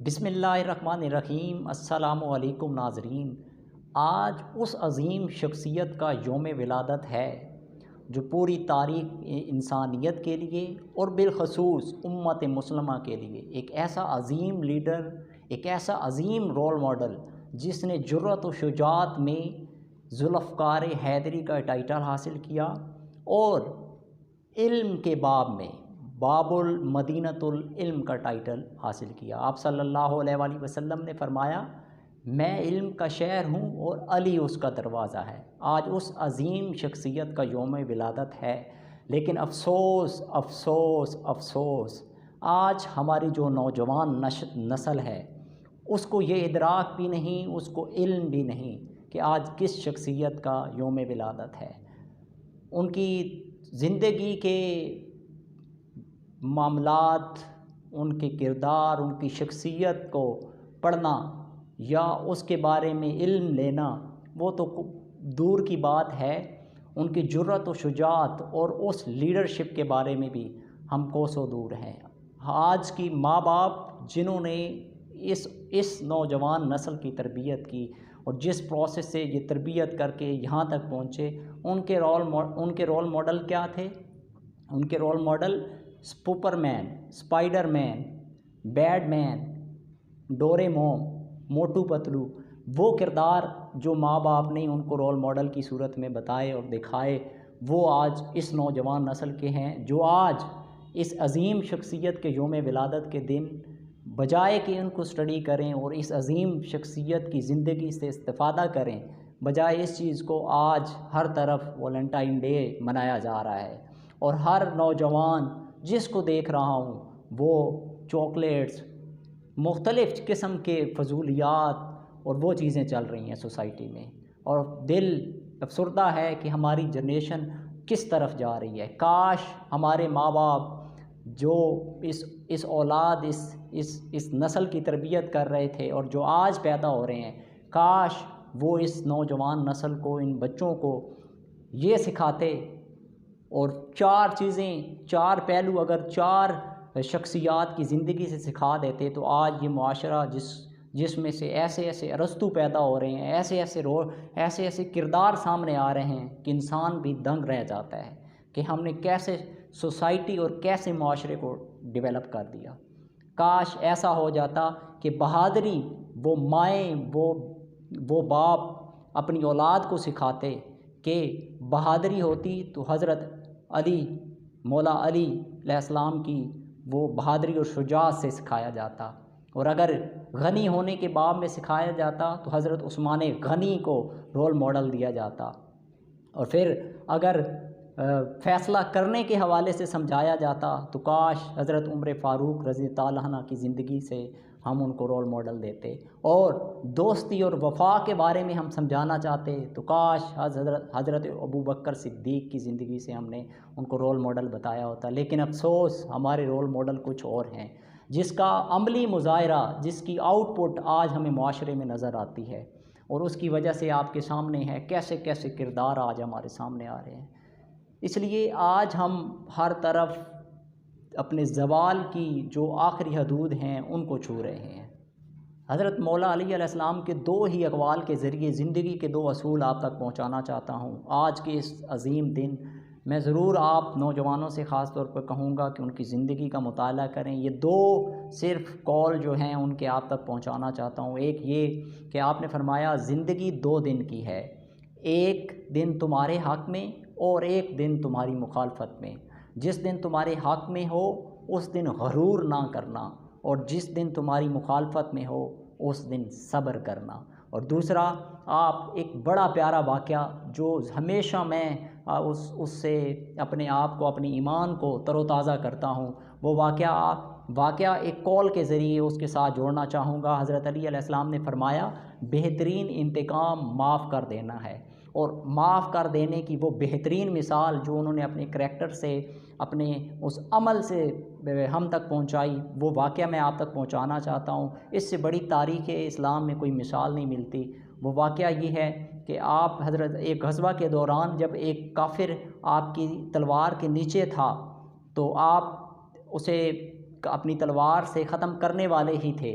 بسم اللہ الرحمن الرحیم۔ السلام علیکم ناظرین۔ آج اس عظیم شخصیت کا یوم ولادت ہے جو پوری تاریخ انسانیت کے لیے اور بالخصوص امت مسلمہ کے لیے ایک ایسا عظیم لیڈر، ایک ایسا عظیم رول ماڈل جس نے جرأت و شجاعت میں ذوالفقار حیدری کا ٹائٹل حاصل کیا اور علم کے باب میں باب المدینۃ العلم کا ٹائٹل حاصل کیا۔ آپ صلی اللہ علیہ وآلہ وسلم نے فرمایا، میں علم کا شہر ہوں اور علی اس کا دروازہ ہے۔ آج اس عظیم شخصیت کا یوم ولادت ہے، لیکن افسوس افسوس افسوس آج ہماری جو نوجوان نسل ہے اس کو یہ ادراک بھی نہیں، اس کو علم بھی نہیں کہ آج کس شخصیت کا یوم ولادت ہے۔ ان کی زندگی کے معاملات، ان کے کردار، ان کی شخصیت کو پڑھنا یا اس کے بارے میں علم لینا وہ تو دور کی بات ہے، ان کی جرأت و شجاعت اور اس لیڈرشپ کے بارے میں بھی ہم کوسوں دور ہیں۔ آج کی ماں باپ جنہوں نے اس نوجوان نسل کی تربیت کی اور جس پروسیس سے یہ تربیت کر کے یہاں تک پہنچے، ان کے رول ماڈل کیا تھے؟ ان کے رول ماڈل سپر مین، اسپائڈر مین، بیٹ مین، ڈوریمون، موٹو پتلو، وہ کردار جو ماں باپ نے ان کو رول ماڈل کی صورت میں بتائے اور دکھائے، وہ آج اس نوجوان نسل کے ہیں جو آج اس عظیم شخصیت کے یوم ولادت کے دن بجائے کہ ان کو اسٹڈی کریں اور اس عظیم شخصیت کی زندگی سے استفادہ کریں، بجائے اس چیز کو آج ہر طرف ویلنٹائن ڈے منایا جا رہا ہے اور ہر نوجوان جس کو دیکھ رہا ہوں وہ چاکلیٹس، مختلف قسم کے فضولیات اور وہ چیزیں چل رہی ہیں سوسائٹی میں، اور دل افسردہ ہے کہ ہماری جنریشن کس طرف جا رہی ہے۔ کاش ہمارے ماں باپ جو اس اولاد اس نسل کی تربیت کر رہے تھے اور جو آج پیدا ہو رہے ہیں، کاش وہ اس نوجوان نسل کو، ان بچوں کو یہ سکھاتے اور چار پہلو اگر چار شخصیات کی زندگی سے سکھا دیتے تو آج یہ معاشرہ جس میں سے ایسے ارسطو پیدا ہو رہے ہیں، ایسے کردار سامنے آ رہے ہیں کہ انسان بھی دنگ رہ جاتا ہے کہ ہم نے کیسے سوسائٹی اور کیسے معاشرے کو ڈیولپ کر دیا۔ کاش ایسا ہو جاتا کہ بہادری وہ مائیں، وہ باپ اپنی اولاد کو سکھاتے کہ بہادری ہوتی تو حضرت علی، مولا علی علیہ السلام کی وہ بہادری اور شجاعت سے سکھایا جاتا، اور اگر غنی ہونے کے باب میں سکھایا جاتا تو حضرت عثمان غنی کو رول ماڈل دیا جاتا، اور پھر اگر فیصلہ کرنے کے حوالے سے سمجھایا جاتا تو کاش حضرت عمر فاروق رضی اللہ عنہ کی زندگی سے ہم ان کو رول ماڈل دیتے، اور دوستی اور وفا کے بارے میں ہم سمجھانا چاہتے تو کاش حضرت ابوبکر صدیق کی زندگی سے ہم نے ان کو رول ماڈل بتایا ہوتا۔ لیکن افسوس ہمارے رول ماڈل کچھ اور ہیں، جس کا عملی مظاہرہ، جس کی آؤٹ پٹ آج ہمیں معاشرے میں نظر آتی ہے، اور اس کی وجہ سے آپ کے سامنے ہے کیسے کردار آج ہمارے سامنے آ رہے ہیں۔ اس لیے آج ہم ہر طرف اپنے زوال کی جو آخری حدود ہیں ان کو چھو رہے ہیں۔ حضرت مولا علی علیہ السلام کے دو ہی اقوال کے ذریعے زندگی کے دو اصول آپ تک پہنچانا چاہتا ہوں۔ آج کے اس عظیم دن میں ضرور آپ نوجوانوں سے خاص طور پر کہوں گا کہ ان کی زندگی کا مطالعہ کریں۔ یہ دو صرف قول جو ہیں ان کے آپ تک پہنچانا چاہتا ہوں۔ ایک یہ کہ آپ نے فرمایا زندگی 2 دن کی ہے، ایک دن تمہارے حق میں اور ایک دن تمہاری مخالفت میں۔ جس دن تمہارے حق میں ہو اس دن غرور نہ کرنا، اور جس دن تمہاری مخالفت میں ہو اس دن صبر کرنا۔ اور دوسرا، آپ ایک بڑا پیارا واقعہ جو ہمیشہ میں اس سے اپنے آپ کو، اپنے ایمان کو تر و تازہ کرتا ہوں، وہ واقعہ ایک قول کے ذریعے اس کے ساتھ جوڑنا چاہوں گا۔ حضرت علی علیہ السلام نے فرمایا بہترین انتقام معاف کر دینا ہے، اور معاف کر دینے کی وہ بہترین مثال جو انہوں نے اپنے کریکٹر سے، اپنے اس عمل سے ہم تک پہنچائی، وہ واقعہ میں آپ تک پہنچانا چاہتا ہوں۔ اس سے بڑی تاریخ اسلام میں کوئی مثال نہیں ملتی۔ وہ واقعہ یہ ہے کہ آپ حضرت ایک غزوہ کے دوران جب ایک کافر آپ کی تلوار کے نیچے تھا تو آپ اسے اپنی تلوار سے ختم کرنے والے ہی تھے،